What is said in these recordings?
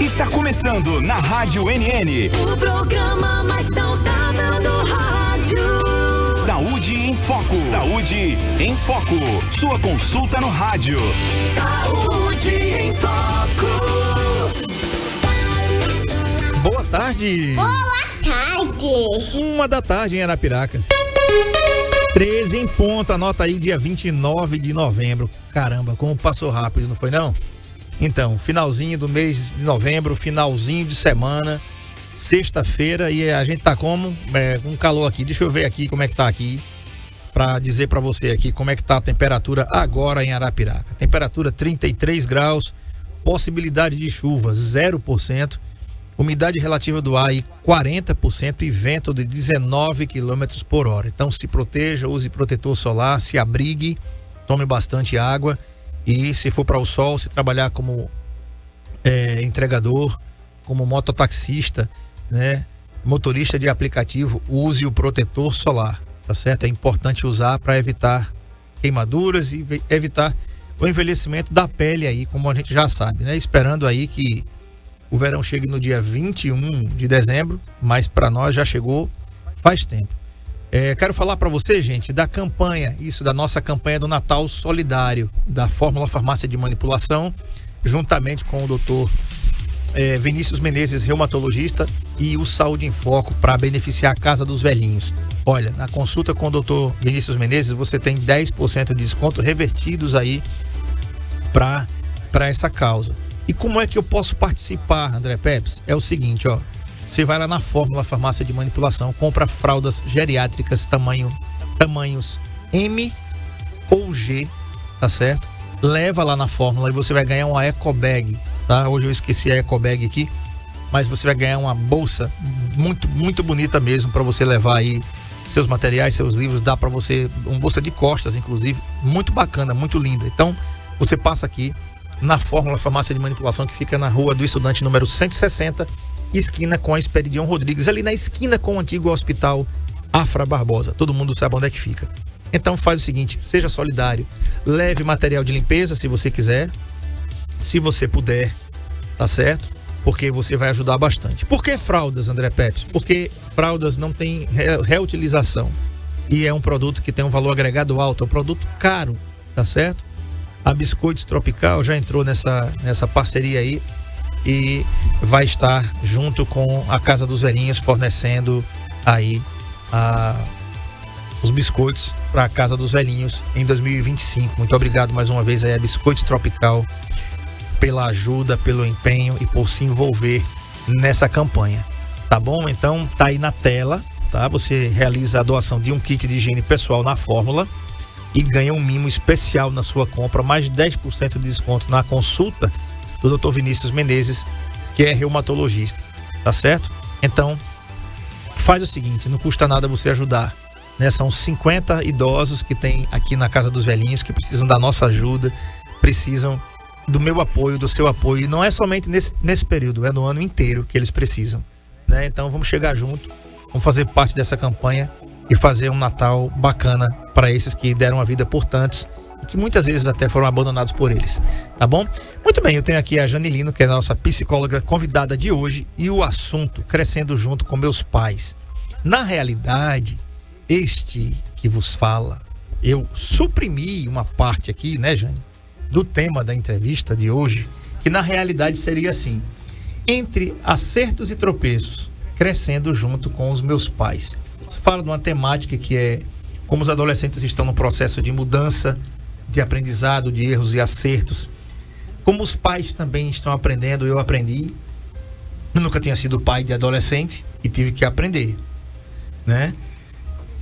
Está começando na Rádio NN. O programa mais saudável do rádio. Saúde em Foco. Saúde em Foco. Sua consulta no rádio. Saúde em Foco. Boa tarde. Boa tarde. 1h em Arapiraca. 13 em ponto, anota aí, dia 29 de novembro. Caramba, como passou rápido, não foi não? Então, finalzinho do mês de novembro, finalzinho de semana, sexta-feira, e a gente tá como? Com calor aqui. Deixa eu ver aqui como é que tá aqui, pra dizer pra você aqui como é que tá a temperatura agora em Arapiraca. Temperatura 33 graus, possibilidade de chuva 0%, umidade relativa do ar aí 40% e vento de 19 km por hora. Então se proteja, use protetor solar, se abrigue, tome bastante água e se for para o sol, se trabalhar como entregador, como mototaxista, né, motorista de aplicativo, use o protetor solar, tá certo? É importante usar para evitar queimaduras e evitar o envelhecimento da pele aí, como a gente já sabe, né? Esperando aí que o verão chegue no dia 21 de dezembro, mas para nós já chegou faz tempo. Quero falar para você, gente, da campanha, da nossa campanha do Natal Solidário, da Fórmula Farmácia de Manipulação, juntamente com o doutor Vinícius Menezes, reumatologista, e o Saúde em Foco, para beneficiar a Casa dos Velhinhos. Olha, na consulta com o doutor Vinícius Menezes, você tem 10% de desconto revertidos aí para essa causa. E como é que eu posso participar, André Peps? É o seguinte, ó. Você vai lá na Fórmula Farmácia de Manipulação, compra fraldas geriátricas tamanhos M ou G, tá certo? Leva lá na Fórmula e você vai ganhar uma eco bag, tá? Hoje eu esqueci a eco bag aqui, mas você vai ganhar uma bolsa muito, muito bonita mesmo para você levar aí seus materiais, seus livros. Dá para você, uma bolsa de costas, inclusive, muito bacana, muito linda. Então, você passa aqui na Fórmula Farmácia de Manipulação, que fica na Rua do Estudante, número 160, esquina com a Esperidião Rodrigues, ali na esquina com o antigo Hospital Afra Barbosa. Todo mundo sabe onde é que fica. Então faz o seguinte, seja solidário, leve material de limpeza se você quiser, se você puder, tá certo? Porque você vai ajudar bastante. Por que fraldas, André Peps? Porque fraldas não tem reutilização e é um produto que tem um valor agregado alto, é um produto caro, tá certo? A Biscoitos Tropical já entrou nessa parceria aí e vai estar junto com a Casa dos Velhinhos fornecendo aí os biscoitos para a Casa dos Velhinhos em 2025. Muito obrigado mais uma vez aí a Biscoitos Tropical pela ajuda, pelo empenho e por se envolver nessa campanha. Tá bom? Então tá aí na tela, tá? Você realiza a doação de um kit de higiene pessoal na Fórmula e ganha um mimo especial na sua compra, mais 10% de desconto na consulta do Dr. Vinícius Menezes, que é reumatologista, tá certo? Então, faz o seguinte, não custa nada você ajudar, né? São 50 idosos que tem aqui na Casa dos Velhinhos, que precisam da nossa ajuda, precisam do meu apoio, do seu apoio, e não é somente nesse período, é no ano inteiro que eles precisam, né? Então, vamos chegar junto, vamos fazer parte dessa campanha e fazer um Natal bacana para esses que deram a vida por tantos e que muitas vezes até foram abandonados por eles, tá bom? Muito bem, eu tenho aqui a Janilino, que é a nossa psicóloga convidada de hoje, e o assunto Crescendo Junto com Meus Pais. Na realidade, este que vos fala, eu suprimi uma parte aqui, né, Jane, do tema da entrevista de hoje, que na realidade seria assim: entre acertos e tropeços, crescendo junto com os meus pais. Você fala de uma temática que é como os adolescentes estão no processo de mudança, de aprendizado, de erros e acertos. Como os pais também estão aprendendo, eu aprendi. Eu nunca tinha sido pai de adolescente e tive que aprender, né?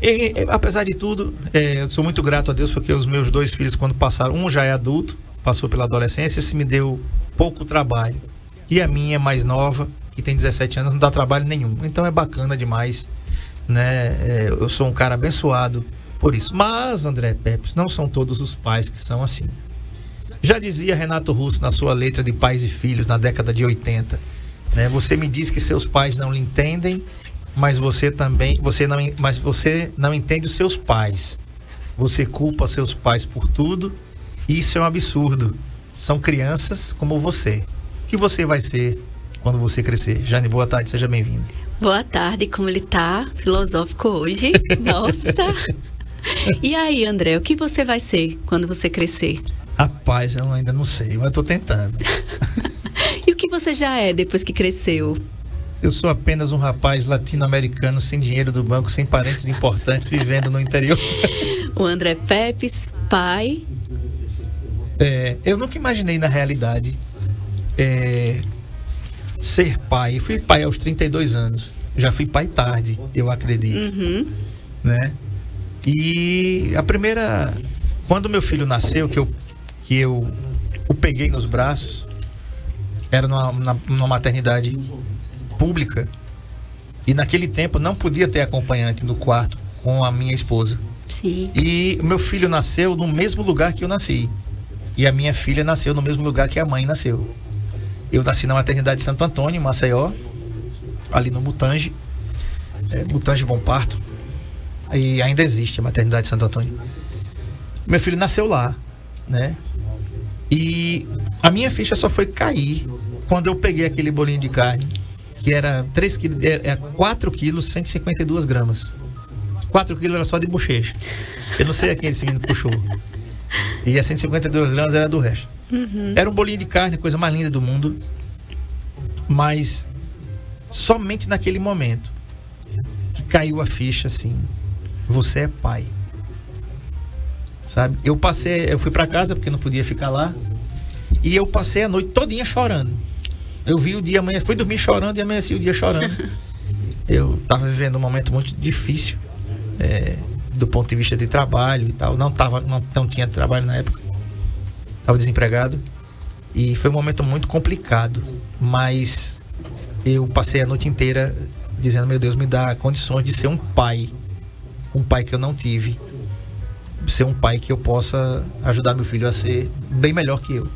E, apesar de tudo, eu sou muito grato a Deus, porque os meus dois filhos, quando passaram, um já é adulto, passou pela adolescência, se me deu pouco trabalho. E a minha mais nova, que tem 17 anos, não dá trabalho nenhum. Então é bacana demais, né? Eu sou um cara abençoado por isso. Mas, André Peps, não são todos os pais que são assim. Já dizia Renato Russo na sua letra de Pais e Filhos, na década de 80, né? Você me diz que seus pais não lhe entendem, mas você não entende os seus pais. Você culpa seus pais por tudo. Isso é um absurdo. São crianças como você. O que você vai ser quando você crescer? Jane, boa tarde, seja bem-vindo. Boa tarde, como ele tá filosófico hoje. Nossa! E aí, André, o que você vai ser quando você crescer? Rapaz, eu ainda não sei, mas eu tô tentando. E o que você já é depois que cresceu? Eu sou apenas um rapaz latino-americano, sem dinheiro do banco, sem parentes importantes, vivendo no interior. O André Pepes, pai. Eu nunca imaginei, na realidade, ser pai. Eu fui pai aos 32 anos. Já fui pai tarde, eu acredito. Né? E a primeira... Quando meu filho nasceu, que eu o peguei nos braços, era numa maternidade pública, e naquele tempo não podia ter acompanhante no quarto com a minha esposa. Sim. E meu filho nasceu no mesmo lugar que eu nasci, e a minha filha nasceu no mesmo lugar que a mãe nasceu. Eu nasci na maternidade de Santo Antônio, em Maceió, ali no Mutange, Mutange Bom Parto, e ainda existe a maternidade de Santo Antônio. Meu filho nasceu lá, né? E a minha ficha só foi cair quando eu peguei aquele bolinho de carne, que era 4 quilos, 152 gramas. 4 quilos era só de bochecha. Eu não sei a quem esse menino puxou. E a 152 gramas era do resto. Era um bolinho de carne, coisa mais linda do mundo. Mas somente naquele momento que caiu a ficha assim: você é pai. Sabe? Eu fui pra casa porque não podia ficar lá. E eu passei a noite todinha chorando. Eu vi o dia amanhã, fui dormir chorando e amanheci o dia chorando. Eu tava vivendo um momento muito difícil, do ponto de vista de trabalho e tal. Não tinha trabalho na época. Tava desempregado. E foi um momento muito complicado. Mas eu passei a noite inteira dizendo: meu Deus, me dá condições de ser um pai. Um pai que eu não tive. Ser um pai que eu possa ajudar meu filho a ser bem melhor que eu.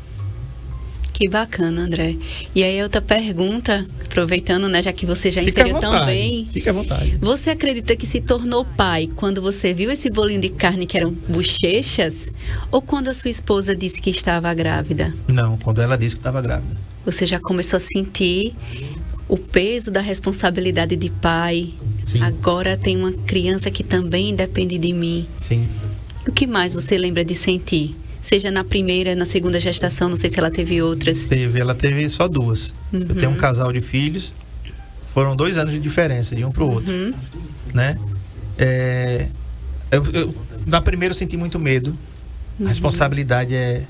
Que bacana, André. E aí outra pergunta, aproveitando, né, já que você já inseriu tão bem. Fique à vontade. Você acredita que se tornou pai quando você viu esse bolinho de carne que eram bochechas, ou quando a sua esposa disse que estava grávida? Não, quando ela disse que estava grávida. Você já começou a sentir o peso da responsabilidade de pai. Sim. Agora tem uma criança que também depende de mim. Sim. O que mais você lembra de sentir? Seja na primeira, na segunda gestação, não sei se ela teve outras. Ela teve só 2. Eu tenho um casal de filhos, foram 2 anos de diferença de um pro outro, né? Na primeira eu senti muito medo. A responsabilidade é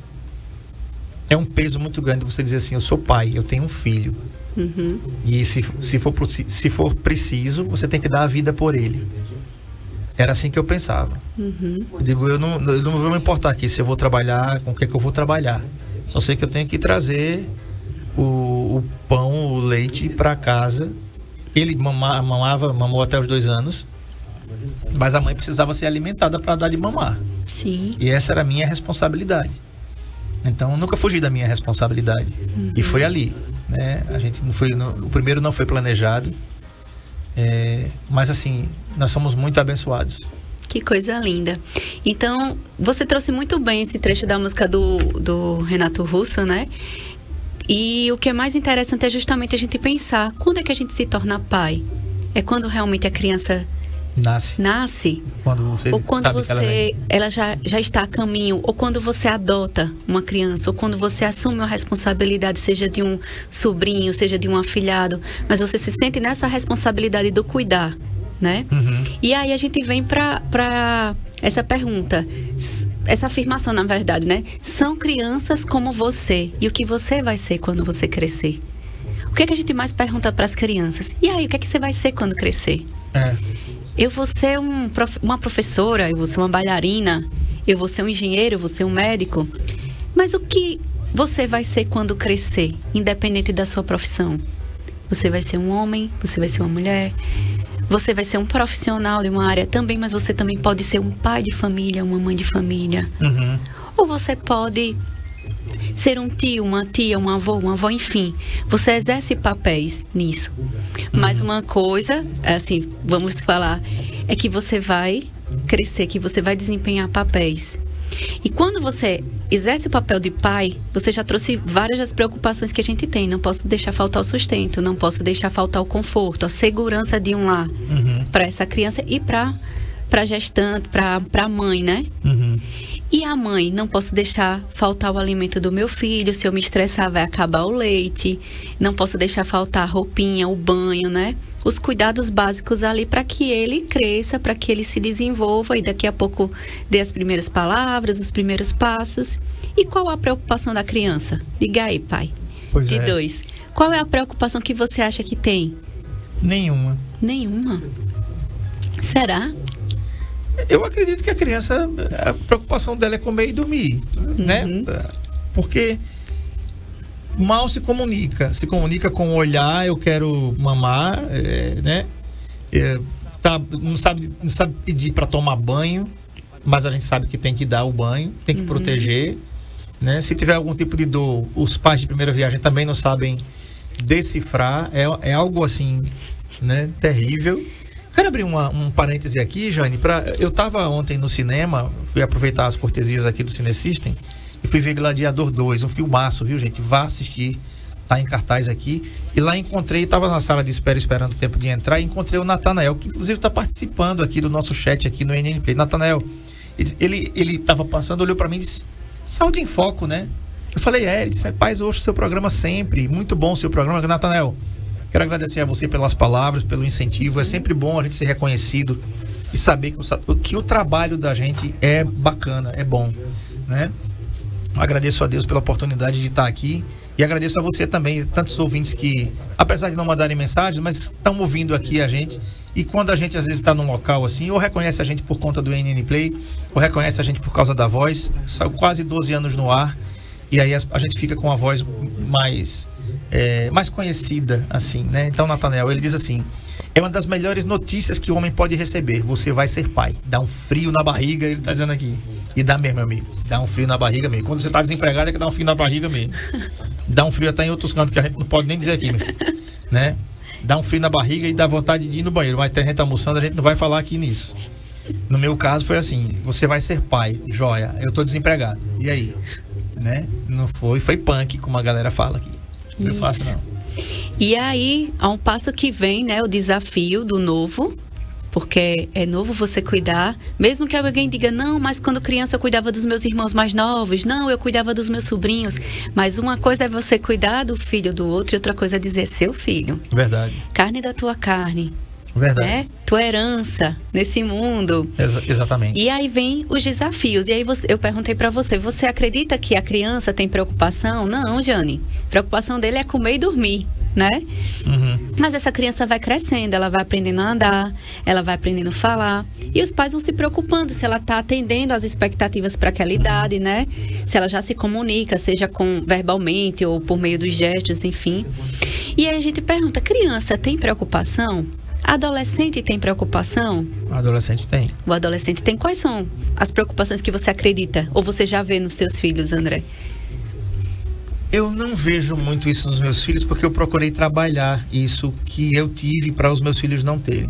um peso muito grande você dizer assim: eu sou pai, eu tenho um filho. E se for preciso, você tem que dar a vida por ele. Era assim que eu pensava. Eu digo, eu não vou me importar aqui se eu vou trabalhar, com o que é que eu vou trabalhar. Só sei que eu tenho que trazer o pão, o leite para casa. Ele mamou até os 2 anos, mas a mãe precisava ser alimentada para dar de mamar. Sim. E essa era a minha responsabilidade. Então, eu nunca fugi da minha responsabilidade. E foi ali, né? A gente não foi, o primeiro não foi planejado. Mas assim, nós somos muito abençoados. Que coisa linda. Então, você trouxe muito bem esse trecho da música do Renato Russo, né? E o que é mais interessante é justamente a gente pensar: quando é que a gente se torna pai? É quando realmente a criança nasce? Quando você ou quando sabe que ela já está a caminho, ou quando você adota uma criança, ou quando você assume uma responsabilidade, seja de um sobrinho, seja de um afilhado, mas você se sente nessa responsabilidade do cuidar, né? E aí a gente vem para essa pergunta, essa afirmação, na verdade, né? São crianças como você, e o que você vai ser quando você crescer? O que é que a gente mais pergunta para as crianças? E aí, o que é que você vai ser quando crescer? Eu vou ser uma professora, eu vou ser uma bailarina, eu vou ser um engenheiro, eu vou ser um médico. Mas o que você vai ser quando crescer, independente da sua profissão? Você vai ser um homem, você vai ser uma mulher, você vai ser um profissional de uma área também, mas você também pode ser um pai de família, uma mãe de família. Ou você pode ser um tio, uma tia, um avô, uma avó, enfim. Você exerce papéis nisso. Mas uma coisa, assim, vamos falar, é que você vai crescer, que você vai desempenhar papéis. E quando você exerce o papel de pai, você já trouxe várias das preocupações que a gente tem. Não posso deixar faltar o sustento, não posso deixar faltar o conforto, a segurança de um lar para essa criança e para gestante, para a mãe, né? E a mãe, não posso deixar faltar o alimento do meu filho. Se eu me estressar, vai acabar o leite. Não posso deixar faltar a roupinha, o banho, né? Os cuidados básicos ali para que ele cresça, para que ele se desenvolva e daqui a pouco dê as primeiras palavras, os primeiros passos. E qual a preocupação da criança? Diga aí, pai. Pois de é. 2. Qual é a preocupação que você acha que tem? Nenhuma. Nenhuma. Será? Eu acredito que a criança, a preocupação dela é comer e dormir, né? Porque mal se comunica com o olhar, eu quero mamar, né? Não sabe pedir para tomar banho, mas a gente sabe que tem que dar o banho, tem que proteger, né? Se tiver algum tipo de dor, os pais de primeira viagem também não sabem decifrar, é algo assim, né? Terrível. Quero abrir um parêntese aqui, Jane. Eu estava ontem no cinema, fui aproveitar as cortesias aqui do Cine System e fui ver Gladiador 2, um filmaço, viu, gente? Vá assistir, tá em cartaz aqui. E lá estava na sala de espera esperando o tempo de entrar e encontrei o Natanael, que inclusive está participando aqui do nosso chat aqui no NN Play. Natanael, ele estava passando, olhou para mim e disse: Saúde em Foco, né? Eu falei: ele disse: Paz, ouço o seu programa sempre, muito bom o seu programa. Natanael, quero agradecer a você pelas palavras, pelo incentivo. É sempre bom a gente ser reconhecido e saber que o trabalho da gente é bacana, é bom, né? Agradeço a Deus pela oportunidade de estar aqui e agradeço a você também, tantos ouvintes que, apesar de não mandarem mensagens, mas estão ouvindo aqui a gente. E quando a gente às vezes está num local assim, ou reconhece a gente por conta do NN Play, ou reconhece a gente por causa da voz, saiu quase 12 anos no ar, e aí a gente fica com a voz mais conhecida, assim, né? Então, Natanael, ele diz assim: é uma das melhores notícias que o homem pode receber. Você vai ser pai. Dá um frio na barriga, ele tá dizendo aqui. E dá mesmo, amigo. Dá um frio na barriga mesmo. Quando você tá desempregado, é que dá um frio na barriga mesmo. Dá um frio até em outros cantos, que a gente não pode nem dizer aqui, meu filho, né? Dá um frio na barriga e dá vontade de ir no banheiro. Mas tem gente almoçando, a gente não vai falar aqui nisso. No meu caso, foi assim: você vai ser pai. Joia, eu tô desempregado. E aí? Né? Não foi punk, como a galera fala aqui. Não é fácil, não. E aí, há um passo que vem, né? O desafio do novo. Porque é novo você cuidar. Mesmo que alguém diga: não, mas quando criança eu cuidava dos meus irmãos mais novos. Não, eu cuidava dos meus sobrinhos. Mas uma coisa é você cuidar do filho do outro e outra coisa é dizer seu filho. Verdade. Carne da tua carne. Verdade. Né? Tua herança nesse mundo. Exatamente. E aí vem os desafios. E aí eu perguntei pra você: você acredita que a criança tem preocupação? Não, Jane. A preocupação dele é comer e dormir, né? Mas essa criança vai crescendo, ela vai aprendendo a andar, ela vai aprendendo a falar. E os pais vão se preocupando se ela está atendendo às expectativas para aquela idade, né? Se ela já se comunica, seja verbalmente ou por meio dos gestos, enfim. E aí a gente pergunta: criança tem preocupação? Adolescente tem preocupação? O adolescente tem. O adolescente tem. Quais são as preocupações que você acredita? Ou você já vê nos seus filhos, André? Eu não vejo muito isso nos meus filhos, porque eu procurei trabalhar isso que eu tive para os meus filhos não terem.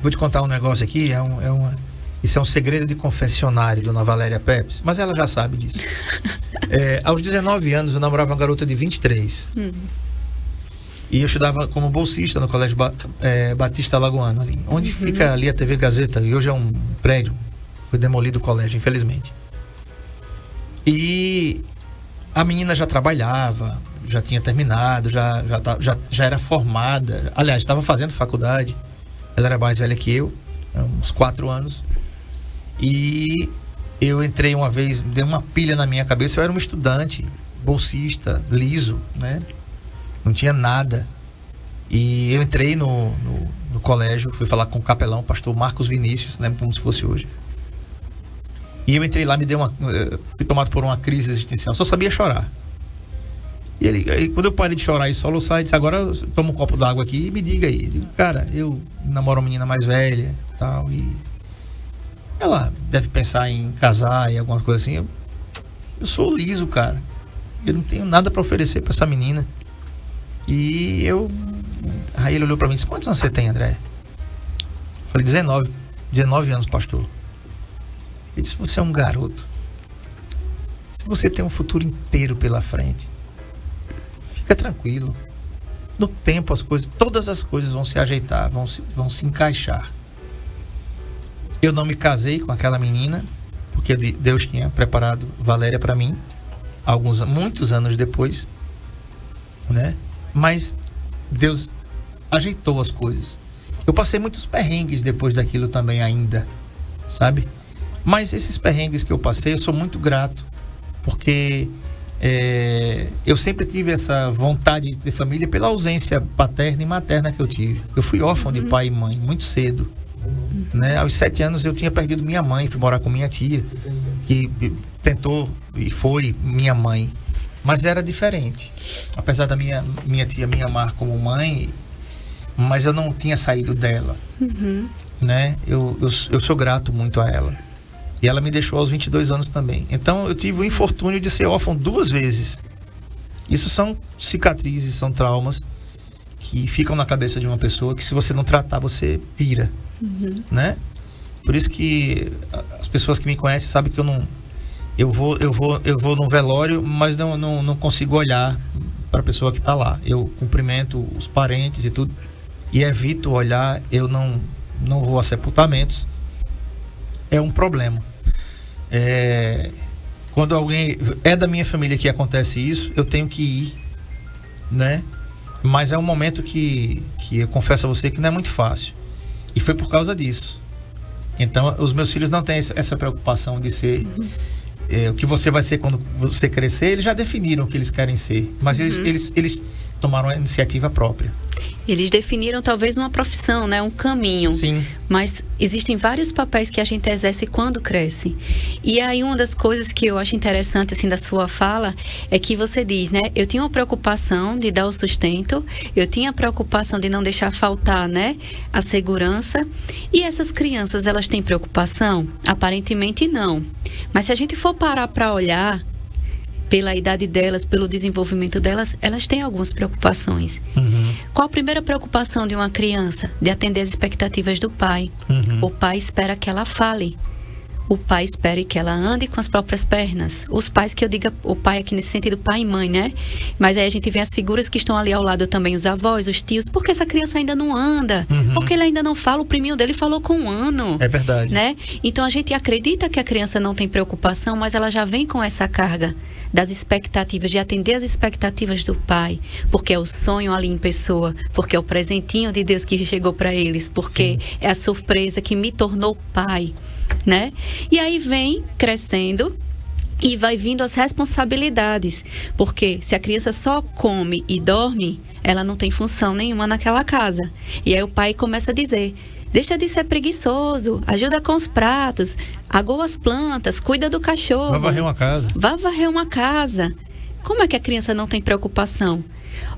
Vou te contar um negócio aqui, isso é um segredo de confessionário, dona Valéria Pepes, mas ela já sabe disso. Aos 19 anos eu namorava uma garota de 23. E eu estudava como bolsista no Colégio Batista Alagoano, ali, onde fica ali a TV Gazeta, e hoje é um prédio. Foi demolido o colégio, infelizmente. E a menina já trabalhava, já tinha terminado, já era formada. Aliás, estava fazendo faculdade. Ela era mais velha que eu, uns 4 anos. E eu entrei uma vez, dei uma pilha na minha cabeça. Eu era um estudante, bolsista, liso, né? Não tinha nada. E eu entrei no colégio, fui falar com o capelão, o pastor Marcos Vinícius, lembro como se fosse hoje. E eu entrei lá, fui tomado por uma crise existencial, só sabia chorar. E aí, quando eu parei de chorar e soluçar, ele disse: agora toma um copo d'água aqui e me diga aí. Eu digo: cara, eu namoro uma menina mais velha e tal, e ela deve pensar em casar e alguma coisa assim. Eu sou liso, cara. Eu não tenho nada para oferecer para essa menina. E aí ele olhou para mim e disse: quantos anos você tem, André? Eu falei: 19 anos, pastor. Ele disse, você é um garoto. Se você tem um futuro inteiro pela frente, fica tranquilo. No tempo todas as coisas vão se ajeitar, vão se encaixar. Eu não me casei com aquela menina, porque Deus tinha preparado Valéria para mim, muitos anos depois, né? Mas Deus ajeitou as coisas. Eu passei muitos perrengues depois daquilo também ainda, sabe? Mas esses perrengues que eu passei, eu sou muito grato, porque eu sempre tive essa vontade de ter família pela ausência paterna e materna que eu tive. Eu fui órfão de pai e mãe muito cedo, né? Aos 7 anos eu tinha perdido minha mãe, fui morar com minha tia, que tentou e foi minha mãe, mas era diferente. Apesar da minha tia me amar como mãe, mas eu não tinha saído dela, né? Eu sou grato muito a ela. E ela me deixou aos 22 anos também. Então eu tive o infortúnio de ser órfão 2 vezes. Isso são cicatrizes, são traumas que ficam na cabeça de uma pessoa que, se você não tratar, você pira, né? Por isso que as pessoas que me conhecem sabem que eu vou num velório, mas não consigo olhar para a pessoa que está lá. Eu cumprimento os parentes e tudo, e evito olhar. Eu não vou a sepultamentos. É um problema. Quando alguém é da minha família que acontece isso, eu tenho que ir, né? Mas é um momento que eu confesso a você que não é muito fácil. E foi por causa disso. Então, os meus filhos não têm essa preocupação de ser o que você vai ser quando você crescer. Eles já definiram o que eles querem ser, mas eles tomaram a iniciativa própria. Eles definiram talvez uma profissão, né? Um caminho. Sim. Mas existem vários papéis que a gente exerce quando cresce. E aí uma das coisas que eu acho interessante assim da sua fala é que você diz, né? Eu tinha uma preocupação de dar o sustento, eu tinha a preocupação de não deixar faltar, né? A segurança. E essas crianças, elas têm preocupação? Aparentemente não. Mas se a gente for parar para olhar pela idade delas, pelo desenvolvimento delas, elas têm algumas preocupações. Qual a primeira preocupação de uma criança? De atender as expectativas do pai. O pai espera que ela fale. O pai espera que ela ande com as próprias pernas. Os pais, que eu diga, o pai aqui nesse sentido, pai e mãe, né? Mas aí a gente vê as figuras que estão ali ao lado também, os avós, os tios. Porque essa criança ainda não anda? Porque ele ainda não fala? O priminho dele falou com 1 ano. É verdade. Né? Então a gente acredita que a criança não tem preocupação, mas ela já vem com essa carga das expectativas, de atender as expectativas do pai, porque é o sonho ali em pessoa, porque é o presentinho de Deus que chegou para eles, porque é a surpresa que me tornou pai, né? E aí vem crescendo e vai vindo as responsabilidades, porque se a criança só come e dorme, ela não tem função nenhuma naquela casa. E aí o pai começa a dizer: deixa de ser preguiçoso, ajuda com os pratos, agoa as plantas, cuida do cachorro. Vai varrer uma casa. Vai varrer uma casa. Como é que a criança não tem preocupação?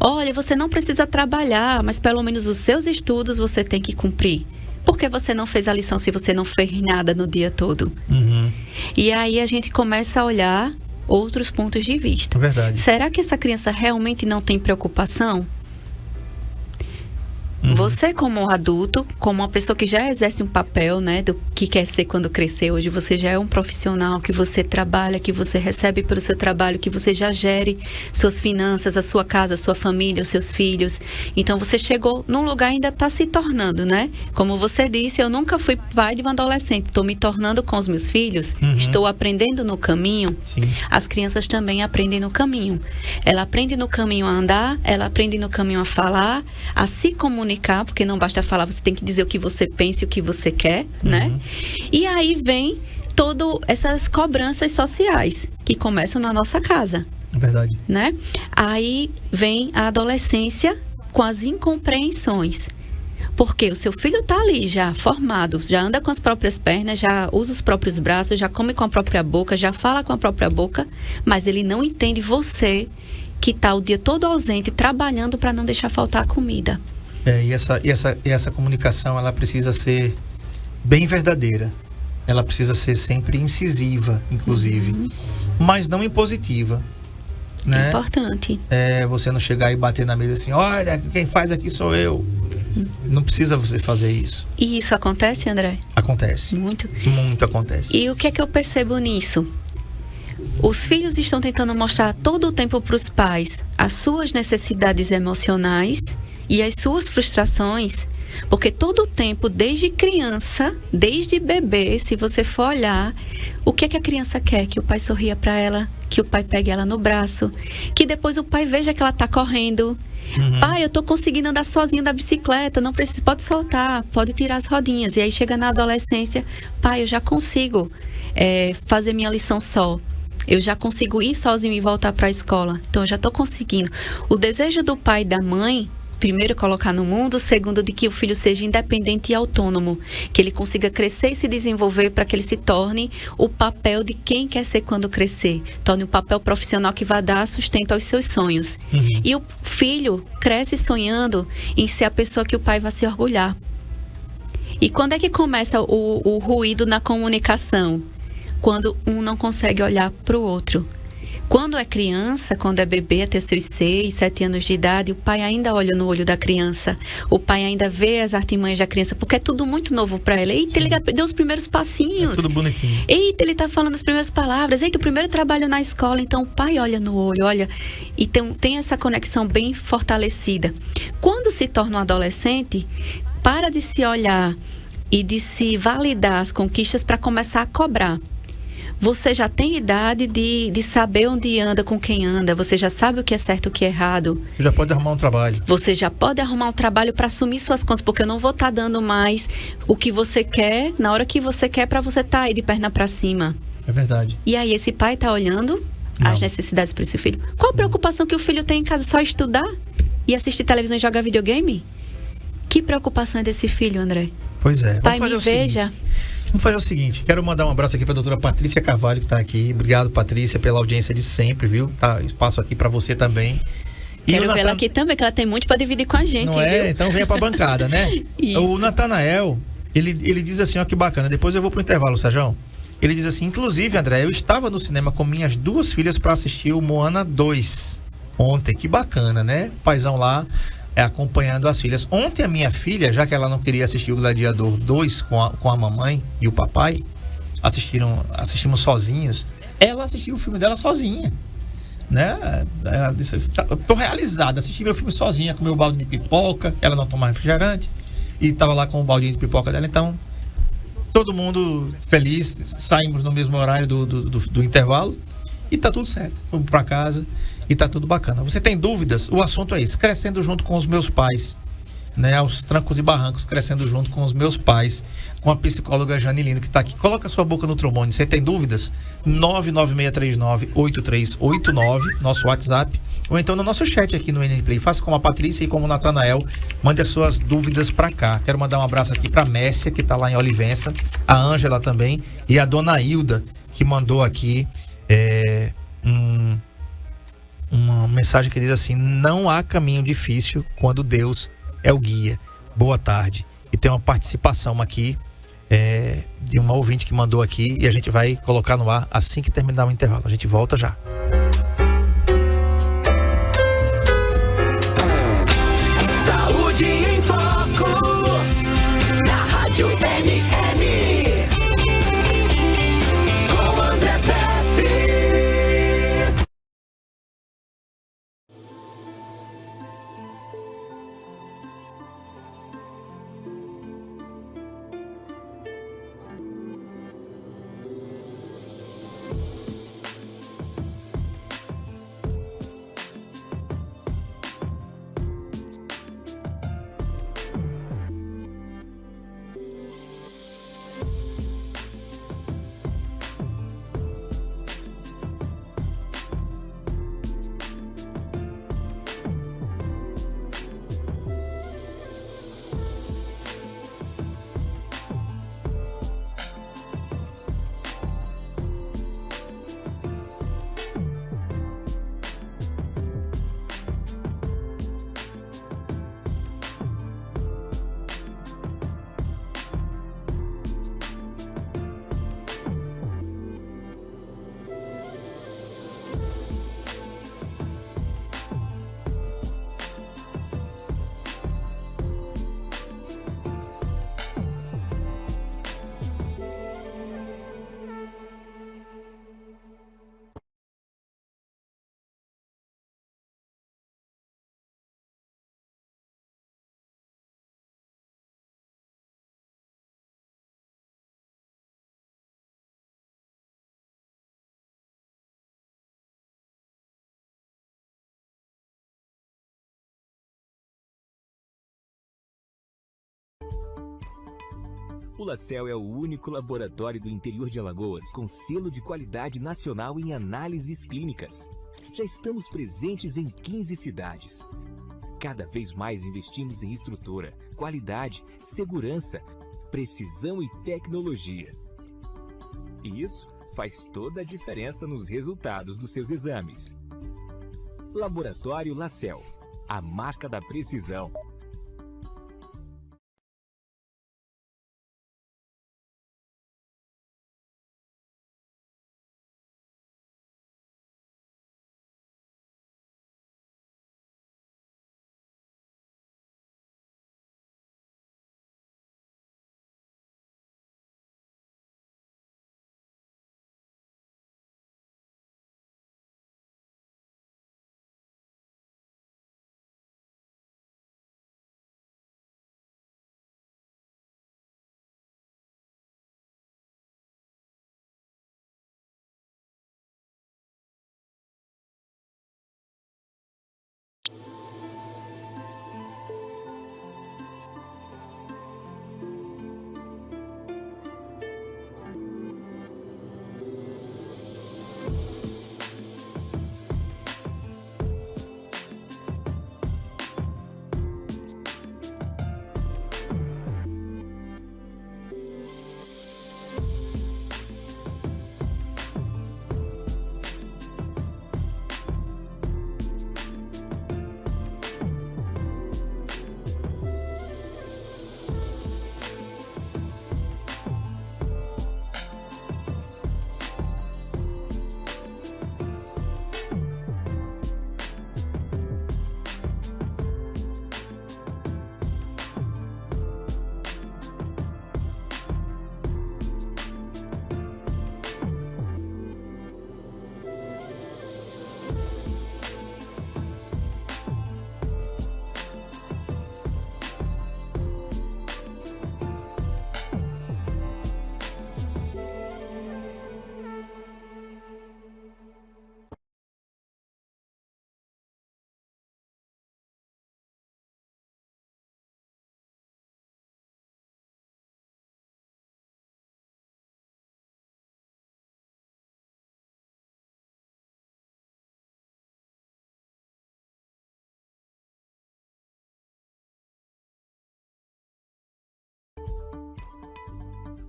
Olha, você não precisa trabalhar, mas pelo menos os seus estudos você tem que cumprir. Por que você não fez a lição se você não fez nada no dia todo? E aí a gente começa a olhar outros pontos de vista. É verdade. Será que essa criança realmente não tem preocupação? Você, como adulto, como uma pessoa que já exerce um papel, né, do que quer ser quando crescer, hoje você já é um profissional, que você trabalha, que você recebe pelo seu trabalho, que você já gere suas finanças, a sua casa, a sua família, os seus filhos. Então você chegou num lugar e ainda está se tornando, né? Como você disse, eu nunca fui pai de um adolescente, estou me tornando com os meus filhos, estou aprendendo no caminho. Sim. As crianças também aprendem no caminho. Ela aprende no caminho a andar, ela aprende no caminho a falar, a se comunicar, porque não basta falar, você tem que dizer o que você pensa e o que você quer, né? E aí vem todas essas cobranças sociais que começam na nossa casa. É verdade. Né? Aí vem a adolescência com as incompreensões. Porque o seu filho está ali já formado, já anda com as próprias pernas, já usa os próprios braços, já come com a própria boca, já fala com a própria boca, mas ele não entende você, que está o dia todo ausente, trabalhando para não deixar faltar comida. E essa comunicação, ela precisa ser bem verdadeira. Ela precisa ser sempre incisiva, inclusive. Mas não impositiva. Né? Importante. Você não chegar e bater na mesa assim: olha, quem faz aqui sou eu. Não precisa você fazer isso. E isso acontece, André? Acontece. Muito. Muito acontece. E o que é que eu percebo nisso? Os filhos estão tentando mostrar todo o tempo para os pais as suas necessidades emocionais e as suas frustrações, porque todo o tempo, desde criança, desde bebê, se você for olhar, o que é que a criança quer? Que o pai sorria para ela, que o pai pegue ela no braço, que depois o pai veja que ela está correndo. Pai, eu tô conseguindo andar sozinho da bicicleta, não precisa, pode soltar, pode tirar as rodinhas. E aí chega na adolescência, pai, eu já consigo fazer minha lição só. Eu já consigo ir sozinho e voltar para a escola. Então eu já tô conseguindo. O desejo do pai e da mãe, primeiro, colocar no mundo, segundo, de que o filho seja independente e autônomo, que ele consiga crescer e se desenvolver para que ele se torne o papel de quem quer ser quando crescer, torne um papel profissional que vai dar sustento aos seus sonhos. E o filho cresce sonhando em ser a pessoa que o pai vai se orgulhar. E quando é que começa o ruído na comunicação? Quando um não consegue olhar para o outro. Quando é criança, quando é bebê, até seus 6, 7 anos de idade, o pai ainda olha no olho da criança. O pai ainda vê as artimanhas da criança, porque é tudo muito novo para ele. Eita, ele deu os primeiros passinhos. É tudo bonitinho. Eita, ele tá falando as primeiras palavras. Eita, o primeiro trabalho na escola. Então, o pai olha no olho, olha. E tem essa conexão bem fortalecida. Quando se torna um adolescente, para de se olhar e de se validar as conquistas para começar a cobrar. Você já tem idade de saber onde anda, com quem anda. Você já sabe o que é certo e o que é errado. Você já pode arrumar um trabalho. Você já pode arrumar um trabalho para assumir suas contas, porque eu não vou estar dando mais o que você quer, na hora que você quer, para você estar aí de perna para cima. É verdade. E aí esse pai está olhando Não. as necessidades para esse filho. Qual a preocupação que o filho tem em casa? Só estudar e assistir televisão e jogar videogame? Que preocupação é desse filho, André? Pois é. Pai, me veja. Vamos fazer o seguinte, quero mandar um abraço aqui para a doutora Patrícia Carvalho, que está aqui. Obrigado, Patrícia, pela audiência de sempre, viu? Tá, espaço aqui para você também. E Quero ver ela aqui também, que ela tem muito para dividir com a gente, não viu? é? Então venha para a bancada, né? Isso. O Natanael, ele diz assim, ó, que bacana. Depois eu vou pro intervalo, Sérgio. Ele diz assim, inclusive, André, eu estava no cinema com minhas 2 filhas para assistir o Moana 2 ontem. Que bacana, né? Paizão lá acompanhando as filhas. Ontem a minha filha, já que ela não queria assistir o Gladiador 2 com a mamãe e o papai, assistimos sozinhos, ela assistiu o filme dela sozinha, né? Ela disse, tô realizada, assisti meu filme sozinha, com meu balde de pipoca, ela não toma refrigerante, e estava lá com o baldinho de pipoca dela, então todo mundo feliz, saímos no mesmo horário do intervalo, e tá tudo certo, fomos para casa, e tá tudo bacana. Você tem dúvidas? O assunto é esse, crescendo junto com os meus pais, né, aos trancos e barrancos, crescendo junto com os meus pais, com a psicóloga Jane Lindo, que está aqui. Coloca a sua boca no trombone. Você tem dúvidas? 99639-8389, nosso WhatsApp, ou então no nosso chat aqui no NN Play. Faça como a Patrícia e como o Natanael, mande as suas dúvidas para cá. Quero mandar um abraço aqui para Messia, que está lá em Olivença, a Ângela também, e a dona Hilda, que mandou aqui uma mensagem que diz assim: não há caminho difícil quando Deus é o guia. Boa tarde. E tem uma participação aqui de uma ouvinte que mandou aqui, e a gente vai colocar no ar assim que terminar o intervalo. A gente volta já. Saúde em Foco, na Rádio NN, com André Pepe. O LaCell é o único laboratório do interior de Alagoas com selo de qualidade nacional em análises clínicas. Já estamos presentes em 15 cidades. Cada vez mais investimos em estrutura, qualidade, segurança, precisão e tecnologia. E isso faz toda a diferença nos resultados dos seus exames. Laboratório LaCell, a marca da precisão.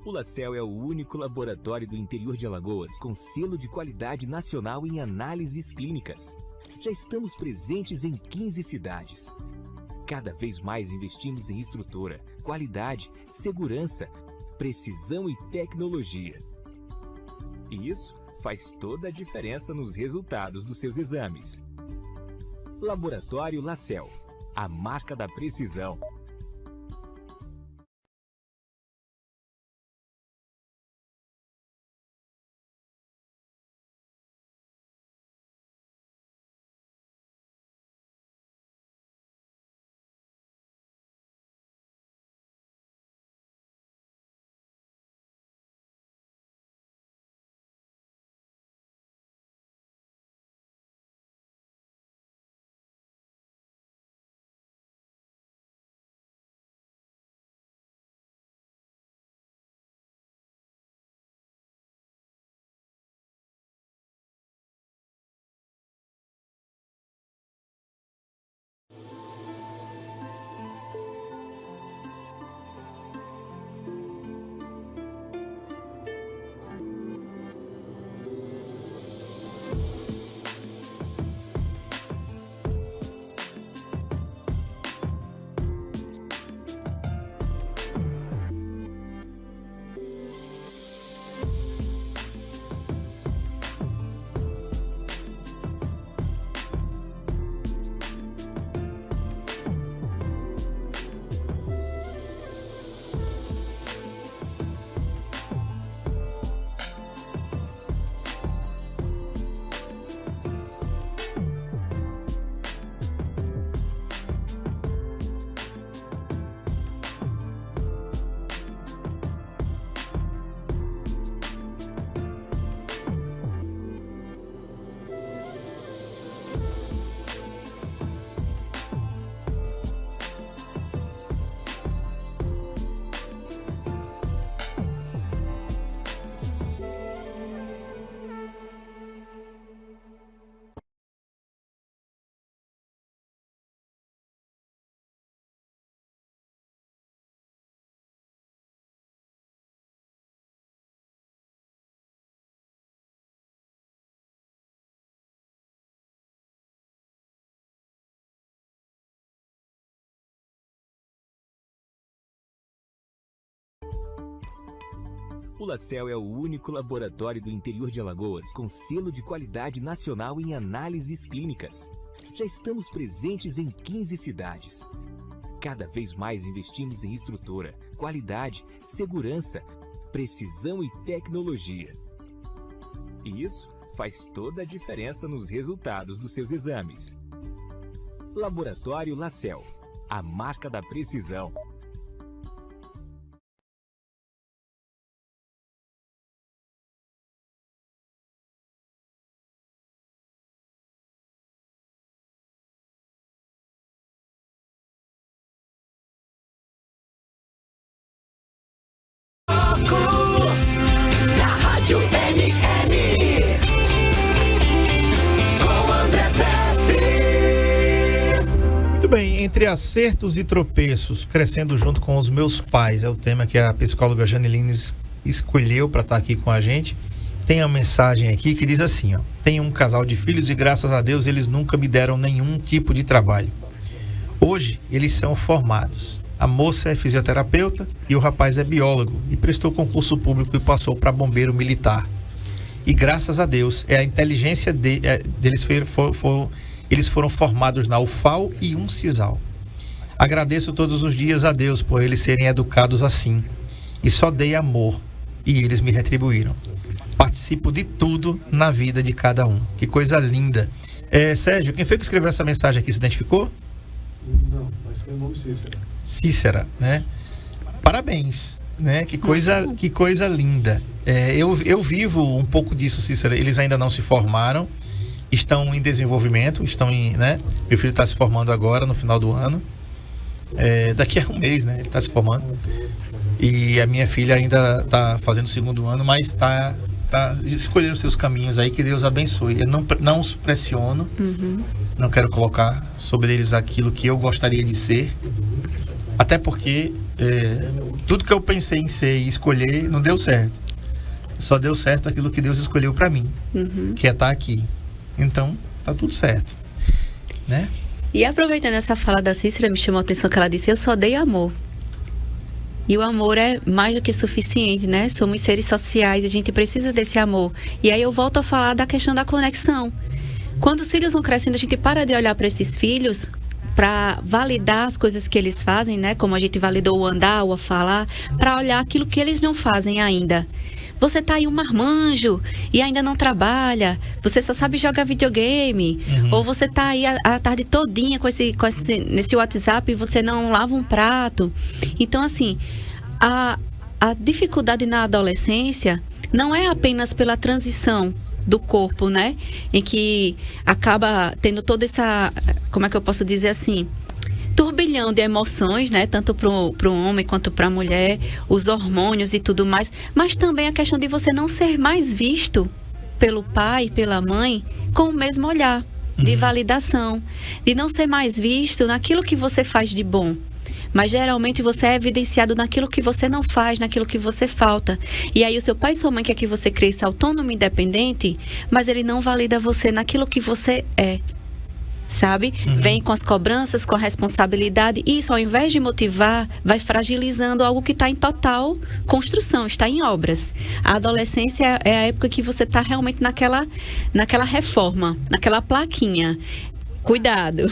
O LaCell é o único laboratório do interior de Alagoas com selo de qualidade nacional em análises clínicas. Já estamos presentes em 15 cidades. Cada vez mais investimos em estrutura, qualidade, segurança, precisão e tecnologia. E isso faz toda a diferença nos resultados dos seus exames. Laboratório LaCell, a marca da precisão. O LaCell é o único laboratório do interior de Alagoas com selo de qualidade nacional em análises clínicas. Já estamos presentes em 15 cidades. Cada vez mais investimos em estrutura, qualidade, segurança, precisão e tecnologia. E isso faz toda a diferença nos resultados dos seus exames. Laboratório LaCell, a marca da precisão. Na Rádio MM com André Pepes. Muito bem, entre acertos e tropeços, crescendo junto com os meus pais, é o tema que a psicóloga Janeline escolheu para estar aqui com a gente. Tem uma mensagem aqui que diz assim, ó: tenho um casal de filhos e graças a Deus eles nunca me deram nenhum tipo de trabalho. Hoje eles são formados. A moça é fisioterapeuta e o rapaz é biólogo e prestou concurso público e passou para bombeiro militar. E graças a Deus, é a inteligência deles eles foram formados na UFAL e UNCISAL. Agradeço todos os dias a Deus por eles serem educados assim. E só dei amor e eles me retribuíram. Participo de tudo na vida de cada um. Que coisa linda. Sérgio, quem foi que escreveu essa mensagem aqui? Se identificou? Não, mas foi o nome Cícera. Cícera, né? Parabéns, né? Que coisa linda. Eu vivo um pouco disso, Cícera. Eles ainda não se formaram, estão em desenvolvimento, né? Meu filho está se formando agora, no final do ano. Daqui a um mês, né? Ele está se formando. E a minha filha ainda está fazendo o segundo ano, mas está escolhendo seus caminhos aí, que Deus abençoe. Eu não os pressiono. Não quero colocar sobre eles aquilo que eu gostaria de ser. Até porque tudo que eu pensei em ser e escolher não deu certo. Só deu certo aquilo que Deus escolheu para mim, que é estar aqui. Então, tá tudo certo, né? E aproveitando essa fala da Cícera, me chamou a atenção que ela disse: eu só dei amor. E o amor é mais do que suficiente, né? Somos seres sociais, a gente precisa desse amor. E aí eu volto a falar da questão da conexão. Quando os filhos vão crescendo, a gente para de olhar para esses filhos para validar as coisas que eles fazem, né? Como a gente validou o andar, o falar, para olhar aquilo que eles não fazem ainda. Você tá aí um marmanjo e ainda não trabalha, você só sabe jogar videogame, ou você tá aí a tarde todinha nesse WhatsApp e você não lava um prato. Então, assim, a dificuldade na adolescência não é apenas pela transição do corpo, né? Em que acaba tendo toda essa, como é que eu posso dizer assim, turbilhão de emoções, né? Tanto pro homem quanto pra mulher, os hormônios e tudo mais, mas também a questão de você não ser mais visto pelo pai, pela mãe, com o mesmo olhar de validação, de não ser mais visto naquilo que você faz de bom. Mas geralmente você é evidenciado naquilo que você não faz, naquilo que você falta. E aí o seu pai e sua mãe quer que você cresça autônomo e independente, mas ele não valida você naquilo que você é. Sabe? Vem com as cobranças, com a responsabilidade. E isso, ao invés de motivar, vai fragilizando algo que está em total construção, está em obras. A adolescência é a época que você está realmente naquela reforma, naquela plaquinha. Cuidado,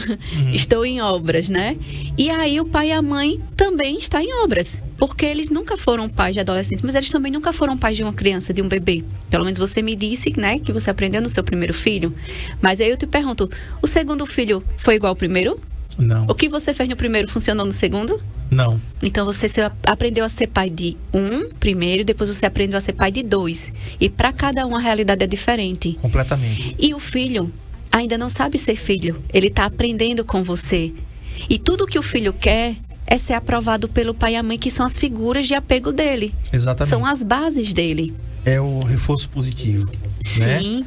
estou em obras, né? E aí o pai e a mãe também estão em obras, porque eles nunca foram pais de adolescentes, mas eles também nunca foram pais de uma criança, de um bebê. Pelo menos você me disse, né, que você aprendeu no seu primeiro filho. Mas aí eu te pergunto, o segundo filho foi igual ao primeiro? Não. O que você fez no primeiro funcionou no segundo? Não. Então você aprendeu a ser pai de um primeiro, depois você aprendeu a ser pai de dois. E para cada um a realidade é diferente. Completamente. E o filho ainda não sabe ser filho. Ele está aprendendo com você. E tudo que o filho quer é ser aprovado pelo pai e a mãe, que são as figuras de apego dele. Exatamente. São as bases dele. É o reforço positivo. Sim. Né?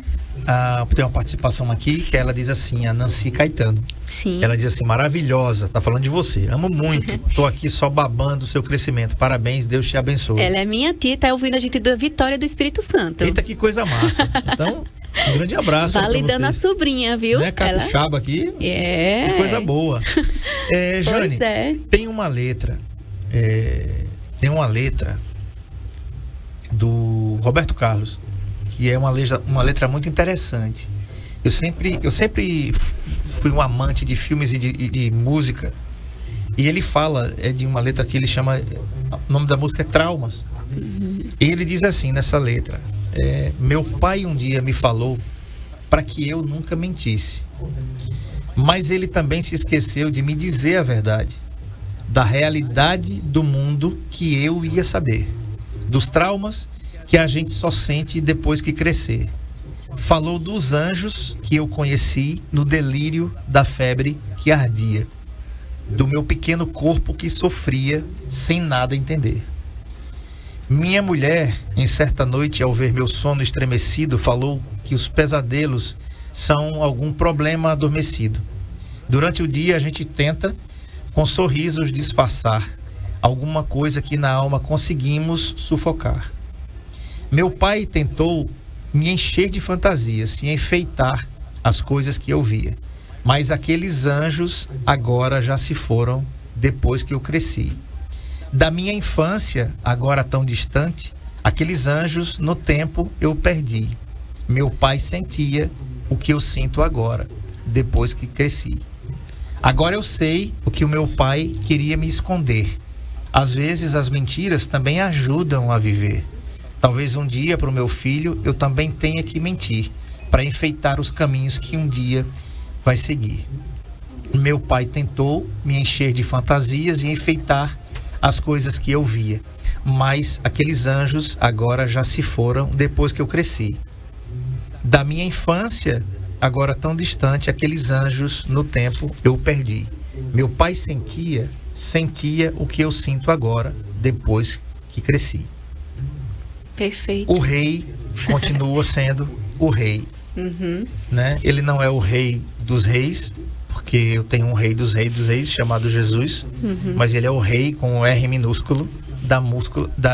Tem uma participação aqui que ela diz assim, a Nancy Caetano. Sim. Ela diz assim: maravilhosa, tá falando de você, amo muito, tô aqui só babando o seu crescimento, parabéns, Deus te abençoe. Ela é minha tia, tá ouvindo a gente da Vitória do Espírito Santo. Eita, que coisa massa. Então, um grande abraço. Validando a sobrinha, viu? Né? Capixaba aqui. É. Que coisa boa. Jane, Pois é. tem uma letra. do Roberto Carlos, que é uma letra muito interessante. Eu sempre fui um amante de filmes e de música, e ele fala de uma letra que ele chama, o nome da música é Traumas. E ele diz assim nessa letra: meu pai um dia me falou para que eu nunca mentisse, mas ele também se esqueceu de me dizer a verdade, da realidade do mundo que eu ia saber, dos traumas que a gente só sente depois que crescer. Falou dos anjos que eu conheci no delírio da febre que ardia, do meu pequeno corpo que sofria sem nada entender. Minha mulher, em certa noite, ao ver meu sono estremecido, falou que os pesadelos são algum problema adormecido. Durante o dia a gente tenta, com sorrisos, disfarçar alguma coisa que na alma conseguimos sufocar. Meu pai tentou me encher de fantasias e enfeitar as coisas que eu via, mas aqueles anjos agora já se foram depois que eu cresci. Da minha infância, agora tão distante, aqueles anjos no tempo eu perdi. Meu pai sentia o que eu sinto agora, depois que cresci. Agora eu sei o que o meu pai queria me esconder. Às vezes as mentiras também ajudam a viver. Talvez um dia para o meu filho eu também tenha que mentir, para enfeitar os caminhos que um dia vai seguir. Meu pai tentou me encher de fantasias e enfeitar as coisas que eu via, mas aqueles anjos agora já se foram depois que eu cresci. Da minha infância, agora tão distante, aqueles anjos no tempo eu perdi. Meu pai sentia o que eu sinto agora, depois que cresci. Perfeito. O rei continua sendo o rei, né? Ele não é o rei dos reis, porque eu tenho um rei dos reis chamado Jesus, mas ele é o rei com o R minúsculo da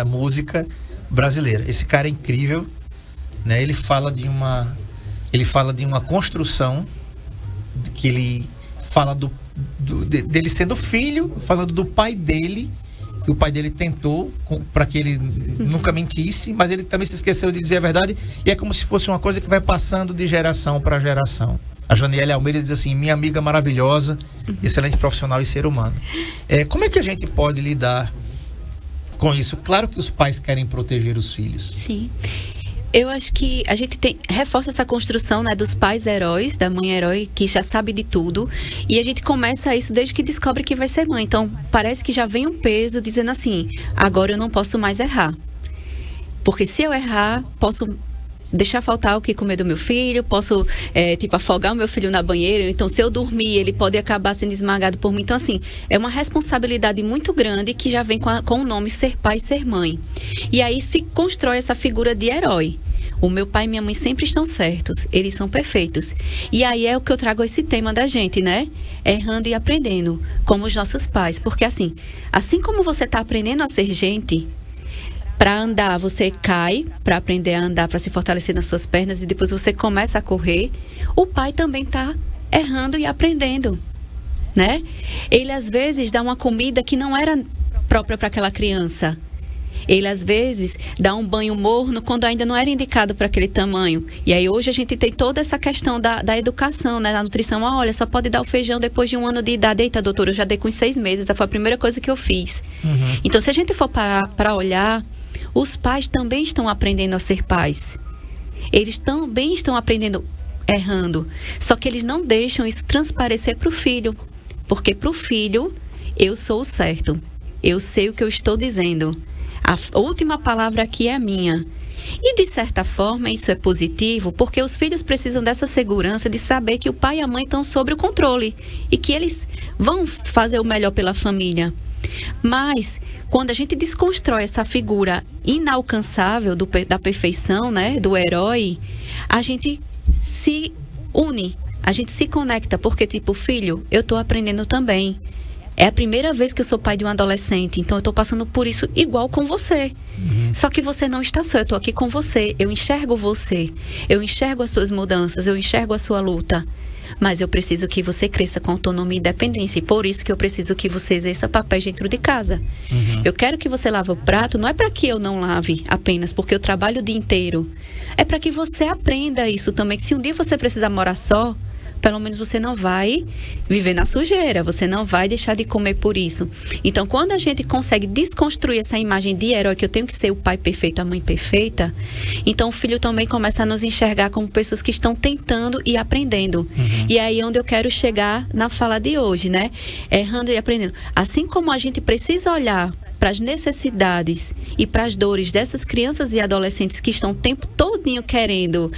música brasileira. Esse cara é incrível, né? Ele fala de uma construção que ele fala dele sendo filho, falando do pai dele, que o pai dele tentou para que ele nunca mentisse, mas ele também se esqueceu de dizer a verdade, e é como se fosse uma coisa que vai passando de geração para geração. A Janiele Almeida diz assim: minha amiga maravilhosa, excelente profissional e ser humano. Como é que a gente pode lidar com isso? Claro que os pais querem proteger os filhos. Sim. Eu acho que a gente reforça essa construção, né, dos pais heróis, da mãe herói, que já sabe de tudo. E a gente começa isso desde que descobre que vai ser mãe. Então, parece que já vem um peso dizendo assim: agora eu não posso mais errar. Porque se eu errar, posso deixar faltar o que comer do meu filho, posso, afogar o meu filho na banheira. Então, se eu dormir, ele pode acabar sendo esmagado por mim. Então, assim, é uma responsabilidade muito grande que já vem com o nome ser pai e ser mãe. E aí se constrói essa figura de herói. O meu pai e minha mãe sempre estão certos, eles são perfeitos. E aí é o que eu trago esse tema da gente, né? Errando e aprendendo, como os nossos pais. Porque assim como você está aprendendo a ser gente, para andar, você cai para aprender a andar, para se fortalecer nas suas pernas, e depois você começa a correr. O pai também está errando e aprendendo, né? Ele às vezes dá uma comida que não era própria para aquela criança. Ele às vezes dá um banho morno quando ainda não era indicado para aquele tamanho. E aí hoje a gente tem toda essa questão da educação, né, da nutrição. Olha, só pode dar o feijão depois de 1 ano de idade. Eita, doutora, eu já dei com 6 meses. Essa foi a primeira coisa que eu fiz. Então, se a gente for parar para olhar, os pais também estão aprendendo a ser pais. Eles também estão aprendendo errando. Só que eles não deixam isso transparecer para o filho. Porque para o filho, eu sou o certo. Eu sei o que eu estou dizendo. A última palavra aqui é a minha. E, de certa forma, isso é positivo, porque os filhos precisam dessa segurança de saber que o pai e a mãe estão sob o controle e que eles vão fazer o melhor pela família. Mas, quando a gente desconstrói essa figura inalcançável da perfeição, né, do herói, a gente se une, a gente se conecta, porque, filho, eu estou aprendendo também. É a primeira vez que eu sou pai de um adolescente, então eu estou passando por isso igual com você. Só que você não está só, eu estou aqui com você, eu enxergo você, eu enxergo as suas mudanças, eu enxergo a sua luta. mas eu preciso que você cresça com autonomia e independência. E por isso que eu preciso que você exerça papéis dentro de casa. Eu quero que você lave o prato, não é para que eu não lave apenas, porque eu trabalho o dia inteiro. É para que você aprenda isso também, que se um dia você precisar morar só, pelo menos você não vai viver na sujeira, você não vai deixar de comer por isso. Então, quando a gente consegue desconstruir essa imagem de herói, que eu tenho que ser o pai perfeito, a mãe perfeita, então o filho também começa a nos enxergar como pessoas que estão tentando e aprendendo. E aí é onde eu quero chegar na fala de hoje, né? Errando e aprendendo. Assim como a gente precisa olhar para as necessidades e para as dores dessas crianças e adolescentes que estão o tempo todinho querendo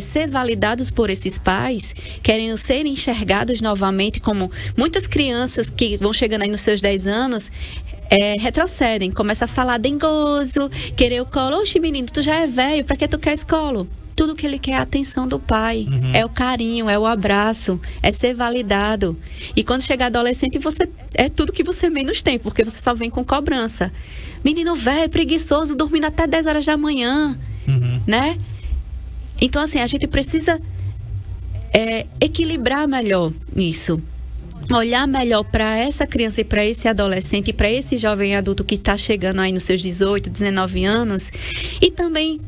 ser validados por esses pais, querendo ser enxergados novamente, como muitas crianças que vão chegando aí nos seus 10 anos, retrocedem, começam a falar dengoso, querer o colo. Oxe, menino, tu já é velho, para que tu quer escola? Tudo que ele quer é a atenção do pai, é o carinho, é o abraço, é ser validado. E quando chegar adolescente, é tudo que você menos tem, porque você só vem com cobrança. Menino velho, preguiçoso, dormindo até 10 horas da manhã, né? Então, assim, a gente precisa equilibrar melhor isso. Olhar melhor para essa criança e para esse adolescente e para esse jovem adulto que está chegando aí nos seus 18, 19 anos e também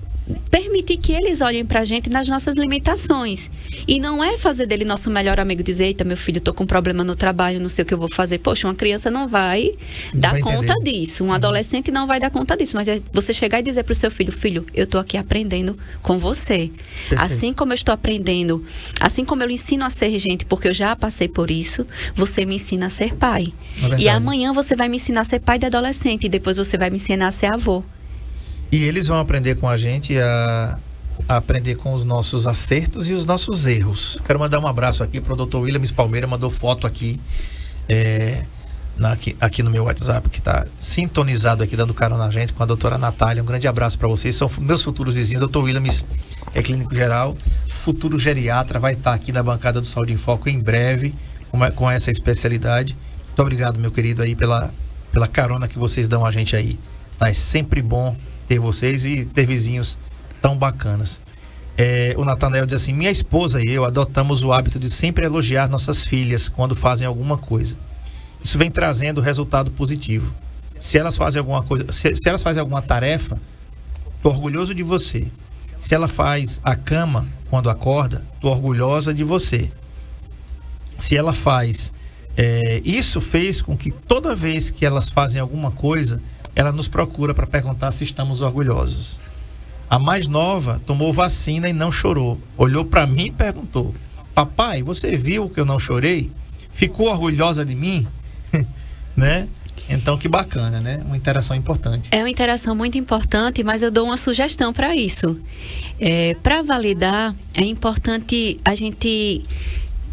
permitir que eles olhem pra gente nas nossas limitações. E não é fazer dele nosso melhor amigo, dizer, eita, meu filho, tô com um problema no trabalho, não sei o que eu vou fazer. Poxa, uma criança não vai dar conta disso. Um adolescente não vai dar conta disso. Mas é você chegar e dizer pro seu filho, filho, eu tô aqui aprendendo com você. Perfeito. Assim como eu estou aprendendo, assim como eu lhe ensino a ser gente, porque eu já passei por isso, você me ensina a ser pai. E amanhã você vai me ensinar a ser pai de adolescente e depois você vai me ensinar a ser avô. E eles vão aprender com a gente a aprender com os nossos acertos e os nossos erros. Quero mandar um abraço aqui para o Dr. Williams Palmeira, mandou foto aqui, aqui no meu WhatsApp, que está sintonizado aqui, dando carona na gente, com a doutora Natália. Um grande abraço para vocês, são meus futuros vizinhos. Dr. Williams é clínico geral, futuro geriatra, vai estar aqui na bancada do Saúde em Foco em breve, com essa especialidade. Muito obrigado, meu querido, aí pela carona que vocês dão a gente aí. Tá? É sempre bom ter vocês e ter vizinhos tão bacanas. O Natanael diz assim: minha esposa e eu adotamos o hábito de sempre elogiar nossas filhas quando fazem alguma coisa. Isso vem trazendo resultado positivo. Se elas fazem alguma coisa, se elas fazem alguma tarefa, tô orgulhoso de você. Se ela faz a cama quando acorda, tô orgulhosa de você. Se ela faz, isso fez com que toda vez que elas fazem alguma coisa, ela nos procura para perguntar se estamos orgulhosos. A mais nova tomou vacina e não chorou. Olhou para mim e perguntou: papai, você viu que eu não chorei? Ficou orgulhosa de mim? Né? Então, que bacana, né? Uma interação importante. É uma interação muito importante, mas eu dou uma sugestão para isso. Para validar, é importante a gente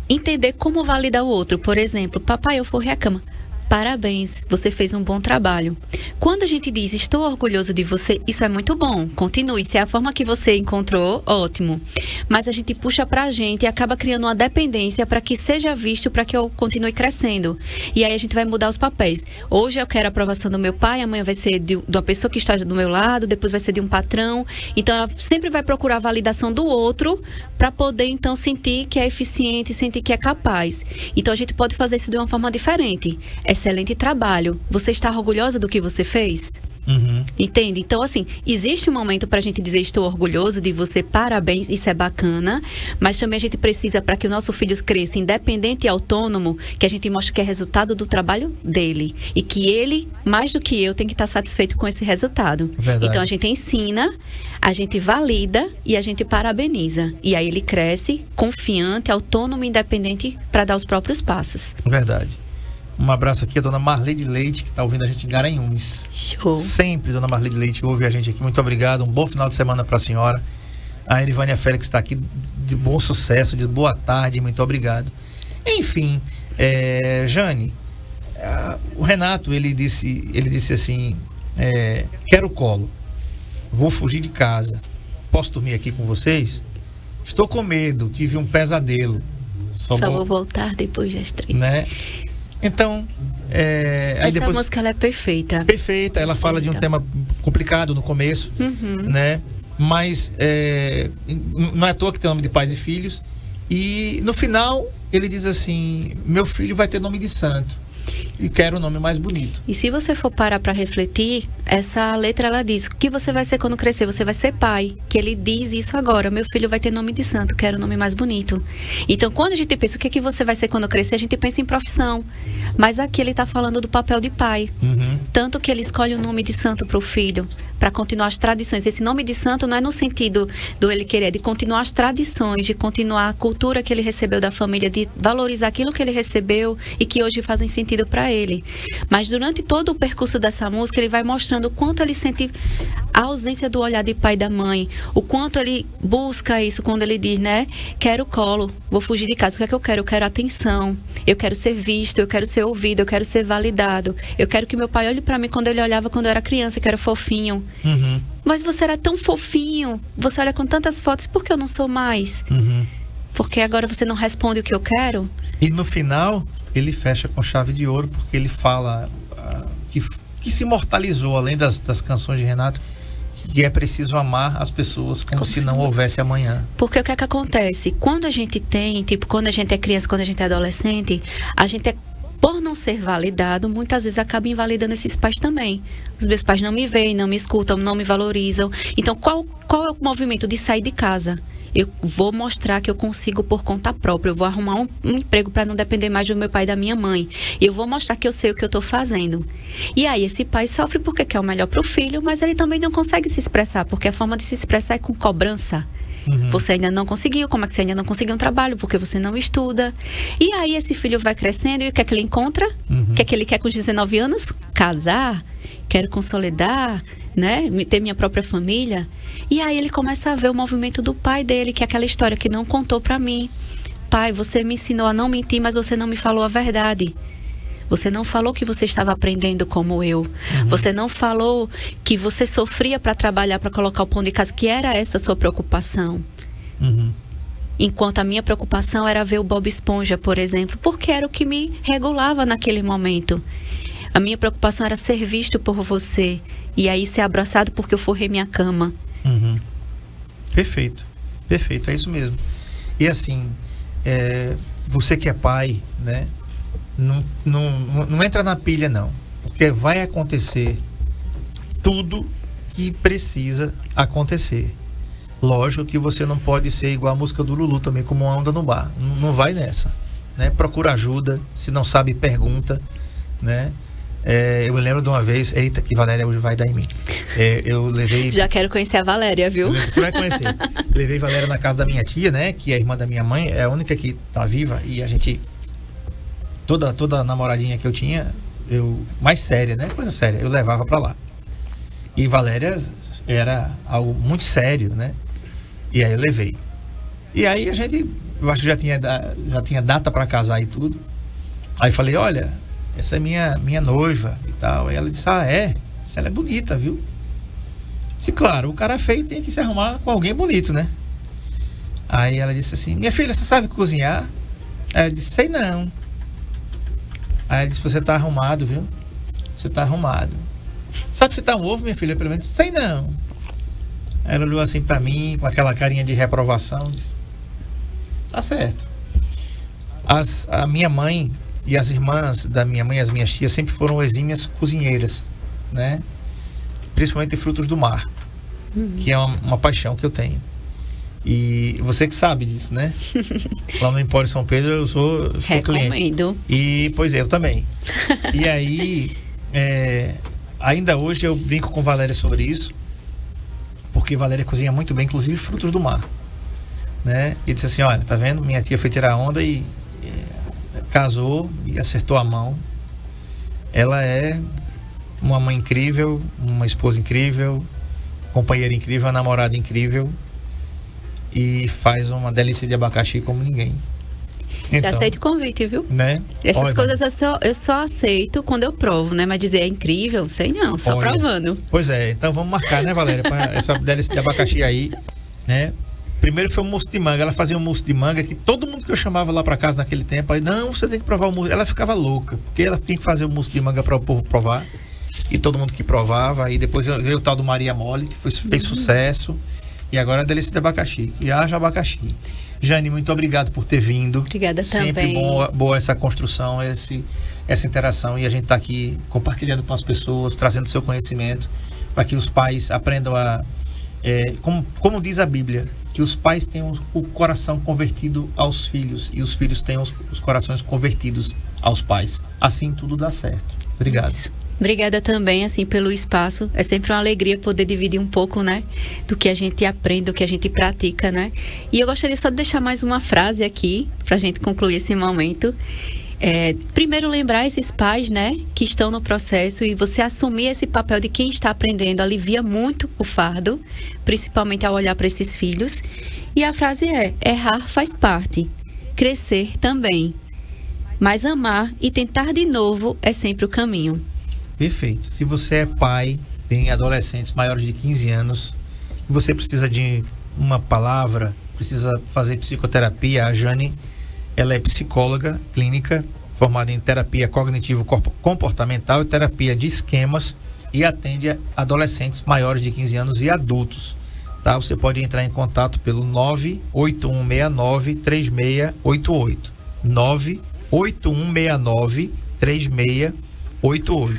entender como validar o outro. Por exemplo, papai, eu forrei a cama. Parabéns, você fez um bom trabalho. Quando a gente diz, estou orgulhoso de você, isso é muito bom. Continue, se é a forma que você encontrou, ótimo. Mas a gente puxa pra gente e acaba criando uma dependência para que seja visto, para que eu continue crescendo. E aí a gente vai mudar os papéis. Hoje eu quero a aprovação do meu pai, amanhã vai ser de uma pessoa que está do meu lado, depois vai ser de um patrão. Então ela sempre vai procurar a validação do outro para poder então sentir que é eficiente, sentir que é capaz. Então a gente pode fazer isso de uma forma diferente. Excelente trabalho. Você está orgulhosa do que você fez? Entende? Então, assim, existe um momento pra gente dizer estou orgulhoso de você, parabéns, isso é bacana, mas também a gente precisa, para que o nosso filho cresça independente e autônomo, que a gente mostre que é resultado do trabalho dele e que ele, mais do que eu, tem que estar satisfeito com esse resultado. Verdade. Então a gente ensina, a gente valida e a gente parabeniza. E aí ele cresce confiante, autônomo e independente para dar os próprios passos. Verdade. Um abraço aqui a dona Marlene Leite, que está ouvindo a gente em Garanhuns. Show. Sempre, dona Marlene Leite, ouve a gente aqui. Muito obrigado. Um bom final de semana para a senhora. A Erivânia Félix está aqui de bom sucesso, de boa tarde. Muito obrigado. Enfim, Jane, o Renato, ele disse assim, quero colo. Vou fugir de casa. Posso dormir aqui com vocês? Estou com medo. Tive um pesadelo. Só vou voltar depois das 3. Né? Então, aí essa depois, música ela é perfeita. Perfeita, ela fala de um tema complicado no começo, né? Mas não é à toa que tem o nome de Pais e Filhos. E no final ele diz assim: meu filho vai ter nome de santo e quero o nome mais bonito. E se você for parar para refletir, essa letra ela diz: o que você vai ser quando crescer? Você vai ser pai. Que ele diz isso agora: meu filho vai ter nome de santo, quero o nome mais bonito. Então, quando a gente pensa o que você vai ser quando crescer, a gente pensa em profissão. Mas aqui ele está falando do papel de pai. Tanto que ele escolhe o nome de santo para o filho, para continuar as tradições. Esse nome de santo não é no sentido do ele querer, de continuar as tradições, de continuar a cultura que ele recebeu da família, de valorizar aquilo que ele recebeu e que hoje fazem sentido para ele. Mas durante todo o percurso dessa música, ele vai mostrando o quanto ele sente a ausência do olhar de pai e da mãe, o quanto ele busca isso quando ele diz, né? Quero colo, vou fugir de casa. O que é que eu quero? Eu quero atenção, eu quero ser visto, eu quero ser ouvido, eu quero ser validado. Eu quero que meu pai olhe para mim quando ele olhava quando eu era criança, que era fofinho. Mas você era tão fofinho, você olha com tantas fotos, por que eu não sou mais? Porque agora você não responde o que eu quero? E no final, ele fecha com chave de ouro, porque ele fala que se imortalizou, além das canções de Renato, que é preciso amar as pessoas como se não houvesse amanhã. Porque o que é que acontece? Quando a gente tem, quando a gente é criança, quando a gente é adolescente, a gente por não ser validado, muitas vezes acaba invalidando esses pais também. Os meus pais não me veem, não me escutam, não me valorizam. Então, qual é o movimento de sair de casa? Eu vou mostrar que eu consigo por conta própria. Eu vou arrumar um emprego para não depender mais do meu pai e da minha mãe. Eu vou mostrar que eu sei o que eu estou fazendo. E aí esse pai sofre porque quer o melhor para o filho, mas ele também não consegue se expressar, porque a forma de se expressar é com cobrança. Você ainda não conseguiu, como é que você ainda não conseguiu um trabalho? Porque você não estuda. E aí esse filho vai crescendo e o que é que ele encontra? O que é que ele quer com os 19 anos? Casar, quero consolidar, né? Ter minha própria família. E aí ele começa a ver o movimento do pai dele, que é aquela história que não contou pra mim. Pai, você me ensinou a não mentir, mas você não me falou a verdade. Você não falou que você estava aprendendo como eu. Você não falou que você sofria para trabalhar, para colocar o pão de casa, que era essa a sua preocupação. Enquanto a minha preocupação era ver o Bob Esponja, por exemplo, porque era o que me regulava naquele momento. A minha preocupação era ser visto por você e aí ser abraçado porque eu forrei minha cama. Perfeito, é isso mesmo. E assim, você que é pai, né? Não entra na pilha não, porque vai acontecer tudo que precisa acontecer. Lógico que você não pode ser igual a música do Lulu também, como uma onda no bar. Não vai nessa, né? Procura ajuda, se não sabe, pergunta, né? Eu me lembro de uma vez, eita, que Valéria hoje vai dar em mim. Eu levei... Já quero conhecer a Valéria, viu? Você vai conhecer. Levei Valéria na casa da minha tia, né? Que é a irmã da minha mãe, é a única que tá viva. E a gente, toda namoradinha que eu tinha, mais séria, né? Coisa séria, eu levava pra lá. E Valéria era algo muito sério, né? E aí eu levei. E aí a gente, eu acho que já tinha data pra casar e tudo. Aí falei, olha, essa é minha noiva e tal. Aí ela disse, ela é bonita, viu? Disse, claro, o cara feio tem que se arrumar com alguém bonito, né? Aí ela disse assim, minha filha, você sabe cozinhar? Aí ela disse, sei não. Aí ela disse, você tá arrumado, viu? Você tá arrumado. Sabe fritar um ovo, minha filha? Pelo menos, sei não. Aí ela olhou assim pra mim, com aquela carinha de reprovação, disse, tá certo. A minha mãe e as irmãs da minha mãe e as minhas tias sempre foram exímias cozinheiras, né? Principalmente de frutos do mar, que é uma paixão que eu tenho. E você que sabe disso, né? Lá no Empório São Pedro eu sou Recomendo. cliente. E, pois é, eu também. E aí, ainda hoje eu brinco com Valéria sobre isso, porque Valéria cozinha muito bem, inclusive frutos do mar, né? E disse assim, olha, tá vendo? Minha tia foi tirar onda e casou e acertou a mão. Ela é uma mãe incrível, uma esposa incrível, companheira incrível, uma namorada incrível e faz uma delícia de abacaxi como ninguém. Já Então, aceito o convite, viu? né? Essas Olha, coisas eu só aceito quando eu provo, né? Mas dizer é incrível, sei não, só olha, provando. Pois é, então vamos marcar, né, Valéria? Pra essa delícia de abacaxi aí, né? Primeiro foi o mousse de manga. Ela fazia um mousse de manga que todo mundo que eu chamava lá pra casa naquele tempo, aí, não, você tem que provar o mousse. Ela ficava louca, porque ela tinha que fazer o mousse de manga para o povo provar. E todo mundo que provava. Aí depois veio o tal do Maria Mole, que fez sucesso. E agora a delícia de abacaxi. E haja abacaxi. Jane, muito obrigado por ter vindo. Obrigada Sempre também. boa essa construção, essa interação. E a gente está aqui compartilhando com as pessoas, trazendo seu conhecimento, para que os pais aprendam como diz a Bíblia, que os pais tenham o coração convertido aos filhos e os filhos tenham os corações convertidos aos pais. Assim tudo dá certo. Obrigado. Isso. Obrigada também, assim, pelo espaço. É sempre uma alegria poder dividir um pouco, né, do que a gente aprende, do que a gente pratica, né? E eu gostaria só de deixar mais uma frase aqui, pra gente concluir esse momento. Primeiro, lembrar esses pais, né, que estão no processo, e você assumir esse papel de quem está aprendendo alivia muito o fardo, principalmente ao olhar para esses filhos. E a frase é: errar faz parte, crescer também. Mas amar e tentar de novo é sempre o caminho. Perfeito. Se você é pai, tem adolescentes maiores de 15 anos, e você precisa de uma palavra, precisa fazer psicoterapia, a Jane, ela é psicóloga clínica, formada em terapia cognitivo-comportamental e terapia de esquemas, e atende adolescentes maiores de 15 anos e adultos. Tá? Você pode entrar em contato pelo 98169-3688. 98169-3688.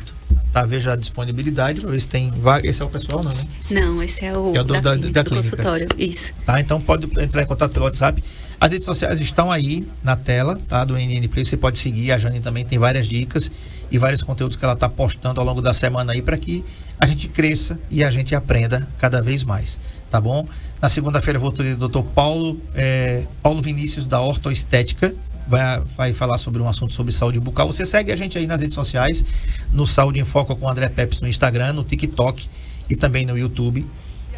Tá? Veja a disponibilidade para ver se tem vaga. Esse é o pessoal, não, né? Não, esse é o É o da clínica. consultório. Isso. Tá? Então pode entrar em contato pelo WhatsApp. As redes sociais estão aí na tela, tá? Do NN Play, você pode seguir. A Jane também tem várias dicas e vários conteúdos que ela está postando ao longo da semana aí, para que a gente cresça e a gente aprenda cada vez mais, tá bom? Na segunda-feira eu vou ter o Dr. Paulo Vinícius, da Ortoestética, vai falar sobre um assunto sobre saúde bucal. Você segue a gente aí nas redes sociais, no Saúde em Foco com o André Peps no Instagram, no TikTok e também no YouTube.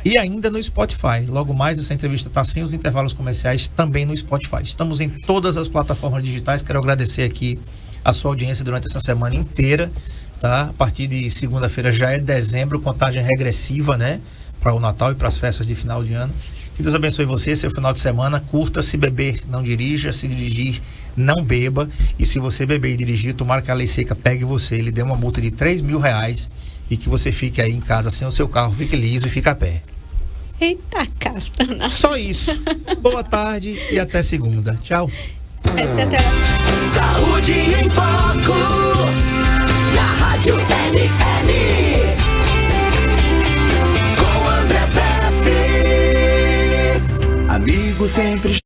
E ainda no Spotify. Logo mais, essa entrevista está sem os intervalos comerciais, também no Spotify. Estamos em todas as plataformas digitais. Quero agradecer aqui a sua audiência durante essa semana inteira. Tá? A partir de segunda-feira já é dezembro, contagem regressiva, né? Para o Natal e para as festas de final de ano. Que Deus abençoe você, seu final de semana. Curta, se beber, não dirija. Se dirigir, não beba. E se você beber e dirigir, tomara que a lei seca pegue você. Ele dê uma multa de R$3.000 e que você fique aí em casa sem o seu carro, fique liso e fique a pé. Eita, cara. Só isso. Boa tarde e até segunda. Tchau. Essa é até Saúde em Foco, na Rádio NN, com André Pepe. Amigo sempre